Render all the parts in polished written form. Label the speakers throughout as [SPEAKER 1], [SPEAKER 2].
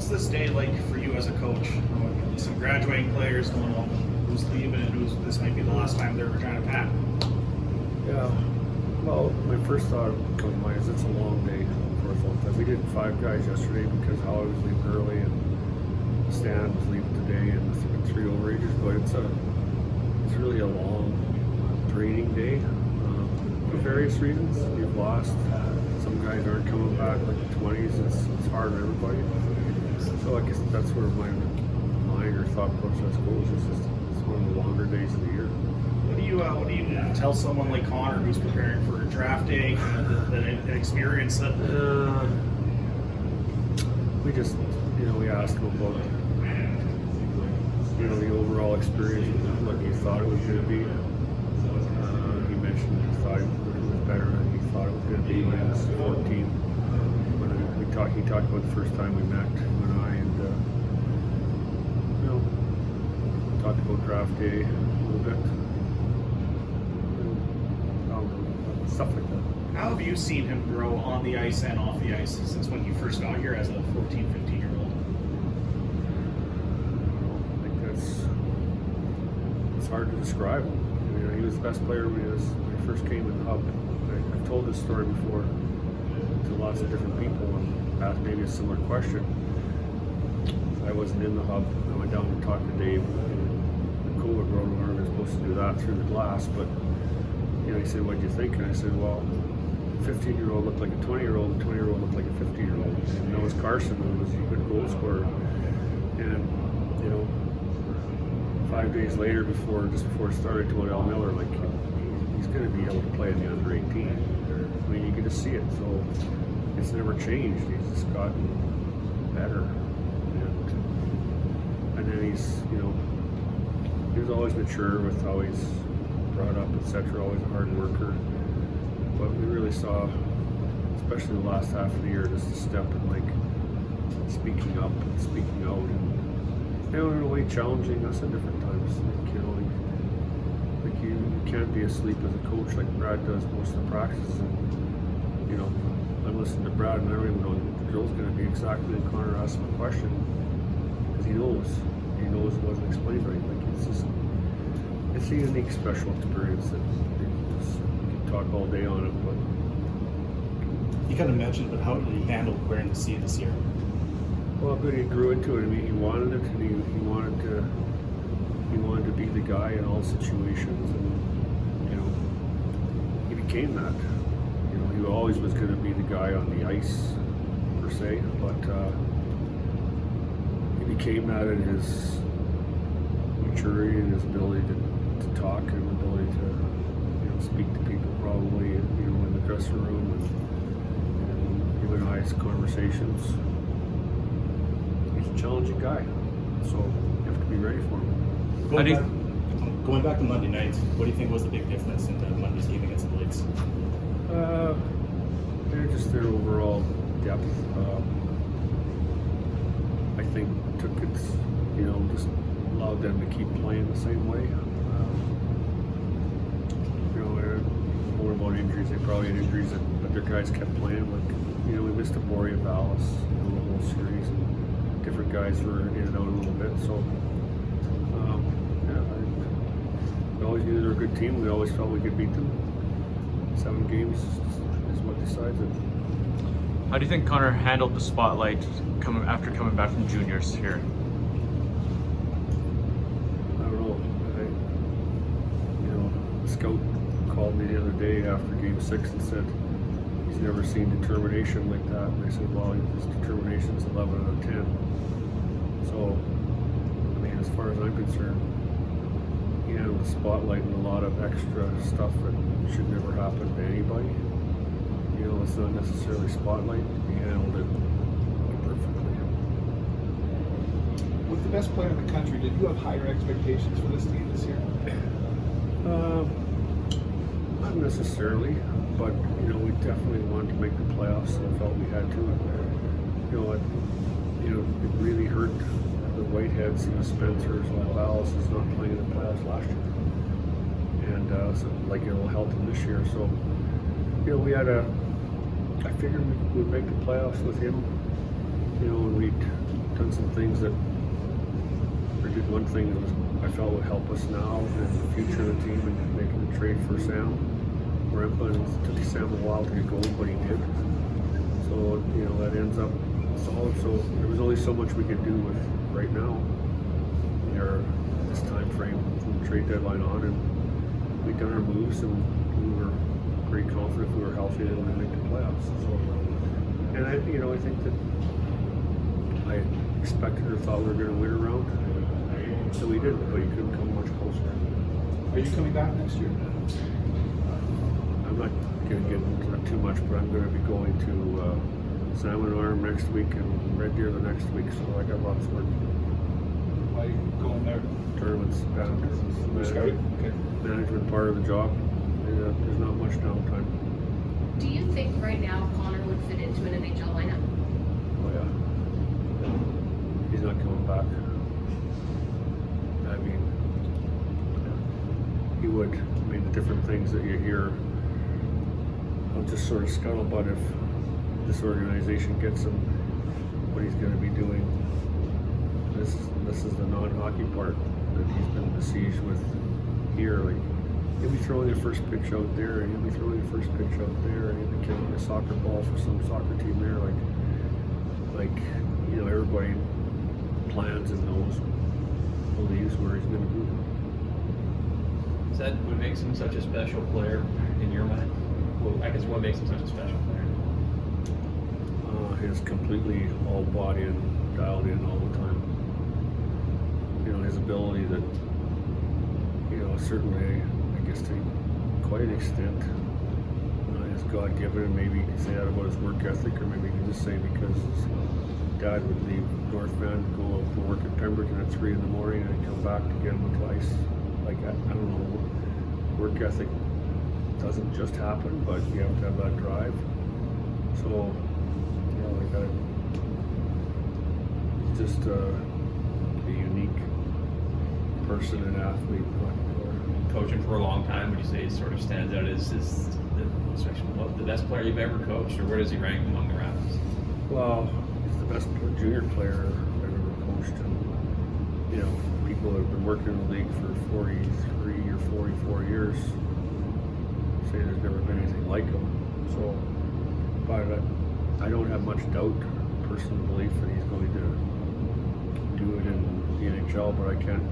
[SPEAKER 1] What's this day like for you as a coach? Some graduating players don't know who's leaving and this might be the last time they're Regina Pat.
[SPEAKER 2] Yeah. Well, my first thought comes to mind is it's a long day for a full time. We did 5 guys yesterday because Howie was leaving early and Stan was leaving today and the 3 overages. But it's really a long draining day for various reasons. You've lost. Some guys aren't coming back like the 20s. It's hard on everybody. So I guess that's where my mind or thought process goes. It's one of the longer days of the year.
[SPEAKER 1] What do you tell someone like Connor who's preparing for draft day, an experience that?
[SPEAKER 2] We just, we asked him about, the overall experience, what he thought it was going to be. He mentioned he thought it was better than he thought it was going to be when he was 14. He talked about the first time we met, him and I, and talked about draft day a little bit. Stuff like that.
[SPEAKER 1] How have you seen him grow on the ice and off the ice since when you first got here as a 14, 15-year-old?
[SPEAKER 2] I think it's hard to describe him. He was the best player when he first came in the hub. I've told this story before to lots of different people and asked maybe a similar question. I wasn't in the hub. I went down and talked to Dave. The cooler road we were supposed to do that through the glass, but he said, "What do you think?" And I said, "Well, 15-year-old looked like a 20-year-old, and 20-year-old looked like a 50-year-old." And that was Carson, who was a good goal scorer. And 5 days later, just before it started, to Al Miller, he's going to be able to play in the under 18. I mean, you can just see it. So it's never changed. He's just gotten better. And then he was always mature with how he's brought up, etc. Always a hard worker, but we really saw, especially the last half of the year, just a step in speaking up and speaking out, and in a way challenging us at different times. You can't be asleep as a coach like Brad does most of the practices, and I'm listening to Brad and I don't even know the drill's going to be exactly when Connor asks him a question, because he knows it wasn't explained right. It's a unique, special experience that we can talk all day on it. But
[SPEAKER 3] you kind of mentioned, but how did he handle wearing the C this year?
[SPEAKER 2] Well, good. He grew into it. I mean, he wanted it, and he wanted to be the guy in all situations, and he became that. He always was going to be the guy on the ice per se, but he became that in his maturity and his ability to talk and ability to speak to people probably in the dressing room and you and I's conversations. He's a challenging guy, so you have to be ready for him.
[SPEAKER 3] Going back to Monday night, what do you think was the big difference in the Monday's game against the Blades?
[SPEAKER 2] Their overall depth. I think took its, just allowed them to keep playing the same way. More about injuries. They probably had injuries that their guys kept playing. We missed a Boria Vallis the whole series, and different guys were in and out a little bit. So, we always knew they were a good team. We always felt we could beat them. 7 games is what decides it.
[SPEAKER 4] How do you think Connor handled the spotlight after coming back from juniors here? Scout called me the other day after Game 6 and said he's never seen determination like that. And I said, well, his determination's 11 out of 10. So, as far as I'm concerned, he handled the spotlight and a lot of extra stuff that should never happen to anybody. It's not necessarily spotlight. He handled it perfectly.
[SPEAKER 5] With the best player in the country, did you have higher expectations for this team this year?
[SPEAKER 2] Not necessarily, but we definitely wanted to make the playoffs and felt we had to. It really hurt the Whiteheads and the Spencers and the Vallis is not playing in the playoffs last year, and so it'll help them this year. So we had I figured we'd make the playoffs with him, and we'd
[SPEAKER 4] done some things that, or did one thing that was, I felt would help us now and the future of the team, and making the trade for Sam Rempa. And it took Sam a while to get going, but he did. So, you know, that ends up solid. So there was only so much we could do with right now. There, this time frame from the trade deadline on, and we'd done our moves, and we were pretty confident if we were healthy that we'd make the playoffs. So, and I, you know, I think that I expected or thought we were going to win a round, so we did, but you couldn't come much closer.
[SPEAKER 5] Are you coming back next year?
[SPEAKER 4] I'm not going to get into that too much, but I'm going to be going to Salmon Arm next week and Red Deer the next week, so I got lots of work.
[SPEAKER 5] Why are you going there?
[SPEAKER 4] Tournaments,
[SPEAKER 5] Scouting? Okay.
[SPEAKER 4] management part of the job. There's not much downtime.
[SPEAKER 6] Do you think right now Connor would fit into an NHL lineup?
[SPEAKER 4] Oh yeah. He's not coming back. I mean, he would. I mean, the different things that you hear, I'll just sort of scuttlebutt if this organization gets him, what he's going to be doing. This is the non-hockey part that he's been besieged with here. Like, he'll be throwing the first pitch out there, and he'll be throwing the first pitch out there, and he'll be kicking a soccer ball for some soccer team there. Like you know, everybody plans and knows, believes where he's going to be.
[SPEAKER 7] Is that what makes him such a special player in your mind? Well, I guess what makes him such a special player?
[SPEAKER 4] His completely all bought in, dialed in all the time. You know, his ability that, you know, certainly, I guess to quite an extent, is God-given, and maybe you can say that about his work ethic, or maybe you can just say because his dad would leave North Van, go up to work at Pemberton at 3 in the morning, and he'd come back to get him twice. Like, I don't know, work ethic doesn't just happen, but you have to have that drive. So, you know, like he's just a unique person and athlete.
[SPEAKER 7] Coaching for a long time, would you say he sort of stands out as the best player you've ever coached, or where does he rank among the Rapids?
[SPEAKER 4] Well, he's the best junior player I've ever coached, and you know, people that have been working in the league for 43 or 44 years say there's never been anything like him. So, but I don't have much doubt, personal belief, that he's going to do it in the NHL, but I can't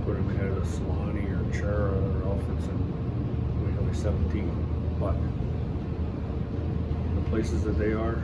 [SPEAKER 4] put him ahead of Solani or Chara or Alfredson until he's 17. But the places that they are,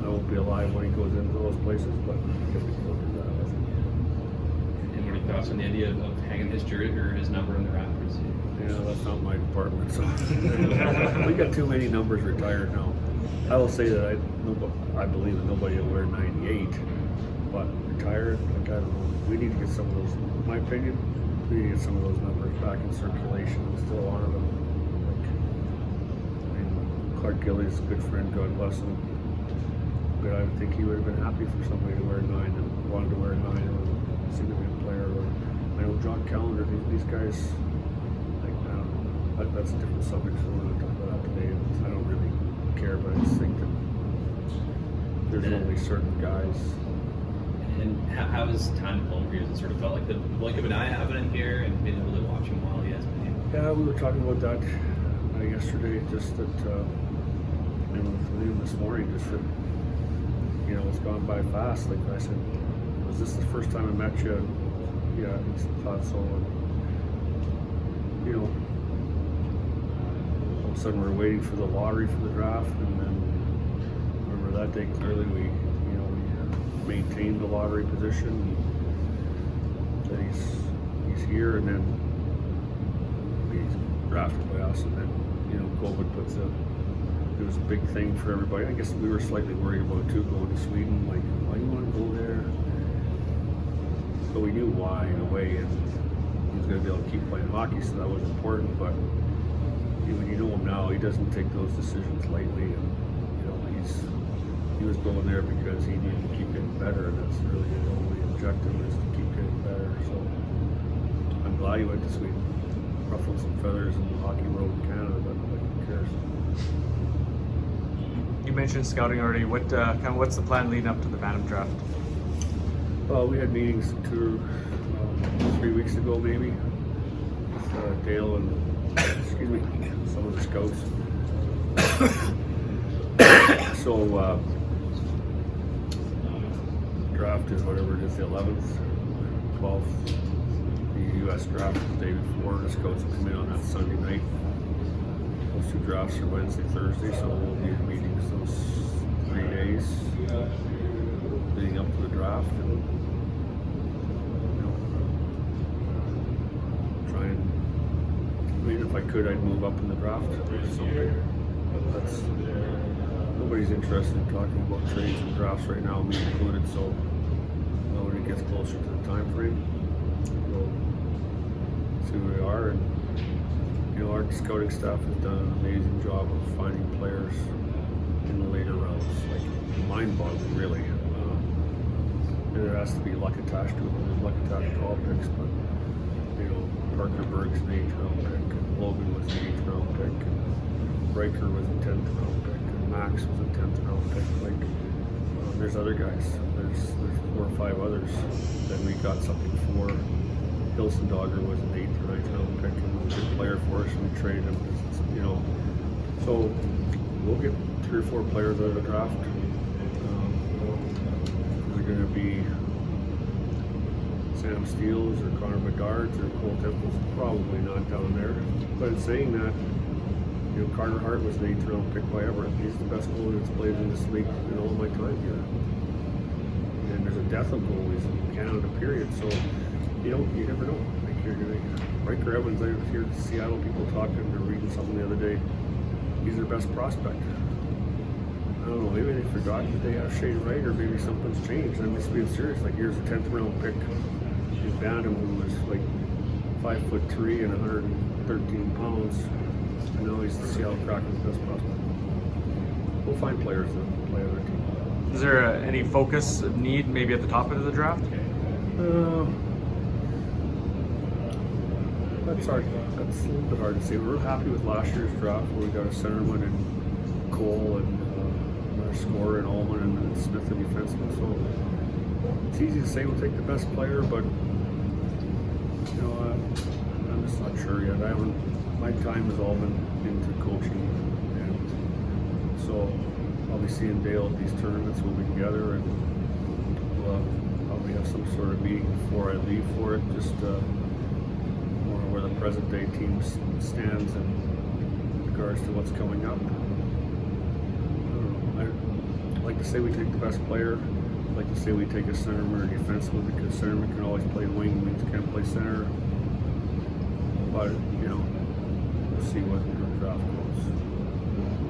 [SPEAKER 4] I won't be alive when he goes into those places, but he'll be close to that, I think.
[SPEAKER 7] And what are your thoughts on the idea of hanging his jersey or his number in the Rapids?
[SPEAKER 4] Yeah, that's not my department, so we got too many numbers retired now. I will say that I believe that nobody will wear 98, but retired, like, I don't know. We need to get some of those, in my opinion, we need to get some of those numbers back in circulation and still honor them. Like, I mean, Clark Gillies, a good friend, God bless him. But I would think he would have been happy for somebody to wear 9 and wanted to wear 9 and was a significant player. Or I know John Callender, these guys, like, I don't know, that's a different subject, so we're not talking about that today. I don't really care, but I just think that there's only certain guys.
[SPEAKER 7] And how has time flown for you? Has it sort of felt like the blink of an eye having him here and being able to watch him while he has been here?
[SPEAKER 4] Yeah, we were talking about that yesterday, just that, you know, with him this morning, just that, you know, it's gone by fast. Like I said, was this the first time I met you? Yeah, I thought so. And, you know, all of a sudden we're waiting for the lottery for the draft, and then remember that day clearly we maintained the lottery position. That he's here, and then he's drafted by us, and then, you know, COVID it was a big thing for everybody. I guess we were slightly worried about it too, going to Sweden. Like, why do you want to go there? But we knew why in a way, and he was going to be able to keep playing hockey, so that was important. But when you know him now, he doesn't take those decisions lightly, and you know, he was going there because he needed to keep getting better, and that's really his only objective, is to keep getting better. So I'm glad he went to Sweden, ruffled some feathers in the hockey world in Canada, but who cares?
[SPEAKER 8] You mentioned scouting already. What's the plan leading up to the Bantam draft?
[SPEAKER 4] We had meetings 3 weeks ago, maybe, with Dale and excuse me, some of the scouts. So draft is whatever it is, the 11th, 12th. The U.S. draft is the day before. The scouts will come in on that Sunday night. Those two drafts are Wednesday, Thursday, so we'll be in meetings those 3 days leading up to the draft. And, you know, try and, I mean, if I could, I'd move up in the draft or something. But that's, nobody's interested in talking about trades and drafts right now, me included, so when it gets closer to the time frame, we'll see where we are. And you know, our scouting staff has done an amazing job of finding players in the later rounds, like mind-boggling, really. And there has to be luck attached to it. There's luck attached to all picks, but you know, Parker Berg's an 8th round pick, and Logan was an 8th round pick, and Riker was a 10th round pick, and Max was a 10th round pick. Like, there's other guys. There's 4 or 5 others that we got something for. Hilson Dogger was an 8th or 9th round pick and was a good player for us, and we traded him. You know, so we'll get 3 or 4 players out of the draft. They're going to be Sam Steeles or Connor Bedard or Cole Temple's probably not down there. But in saying that, you know, Carter Hart was an 8th round pick by Everett. He's the best goalie that's played in this league in all my time here. And there's a death of goalies in Canada, period. So you never know. Like Riker Evans, I hear Seattle people talking or reading something the other day. He's their best prospect. I don't know, maybe they forgot that they have Shane Wright, or maybe something's changed. I'm just being serious. Like, here's a 10th round pick in Bantam who was like 5'3" and 113 pounds. And now he's the Seattle Kraken's best prospect. We'll find players that play on our team.
[SPEAKER 8] Is there any focus need maybe at the top of the draft?
[SPEAKER 4] That's hard. That's a little bit hard to say. We were happy with last year's draft where we got a centerman and Cole and our scorer and Allman and Smith the defenseman. So it's easy to say we'll take the best player, but you know, I'm just not sure yet. My time has all been into coaching, and so I'll be seeing Dale at these tournaments. We'll be together, and we'll probably have some sort of meeting before I leave for it. Just more where the present day team stands in regards to what's coming up. I'd like to say we take the best player. I'd like to say we take a centerman or a defenseman, because centerman can always play wing, wings can't play center. But you know, we'll see what the draft goes.